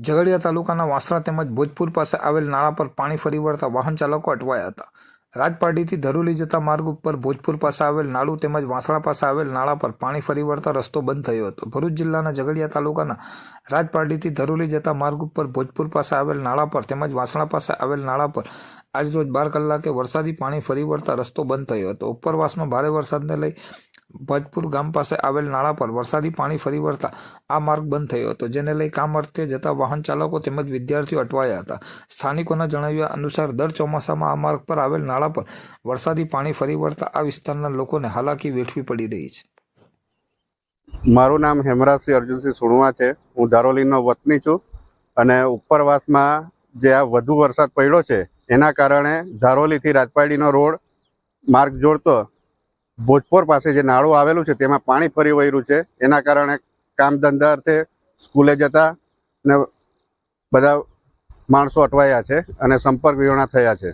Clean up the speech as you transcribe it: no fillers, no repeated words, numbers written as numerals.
ઝઘડિયા તાલુકાના વાસણા તેમજ ભોજપુર પાસે આવેલ નાળા પર પાણી ફરી વળતા વાહન ચાલકો અટવાયા હતા. રાજપારડીથી ધરોલી જતા માર્ગ ઉપર ભોજપુર પાસે આવેલ નાળું તેમજ વાસણા પાસે આવેલ નાળા પર પાણી ફરી વળતા રસ્તો બંધ થયો હતો. ભરૂચ જિલ્લાના ઝઘડિયા તાલુકાના રાજપારડીથી ધરોલી જતા માર્ગ ઉપર ભોજપુર પાસે આવેલ નાળા પર તેમજ વાસણા પાસે આવેલ નાળા પર આજરોજ 12 કલાકે વરસાદી પાણી ફરી વળતા રસ્તો બંધ થયો હતો. ઉપરવાસમાં ભારે વરસાદને લઈ ભોજપુર ગામ પાસે આવેલ નાળા પર વરસાદી પાણી ફરી વળતા આ માર્ગ બંધ થયો હતો, જેને લઈ કામ અર્થે જતા વાહન ચાલકો તેમજ વિદ્યાર્થીઓ અટવાયા હતા. સ્થાનિકોના જણાવ્યા અનુસાર દર ચોમાસામાં આ માર્ગ પર આવેલ નાળા પર વરસાદી પાણી ફરી વળતા આ વિસ્તારના લોકોને હાલાકી વેઠવી પડી રહી છે. મારું નામ હેમરાજસિંહ અર્જુનસિંહ સુણવા છે. હું ધારોલીનો વતની છું અને ઉપરવાસમાં જે આ વધુ વરસાદ પડ્યો છે એના કારણે ધારોલીથી રાજપારડીનો રોડ માર્ગ જોડતો ભોજપુર પાસે જે નાળું આવેલું છે તેમાં પાણી ફરી વળ્યું છે. એના કારણે કામ ધંધા અર્થે સ્કૂલે જતા ને બધા માણસો અટવાયા છે અને સંપર્ક વિહોણા થયા છે.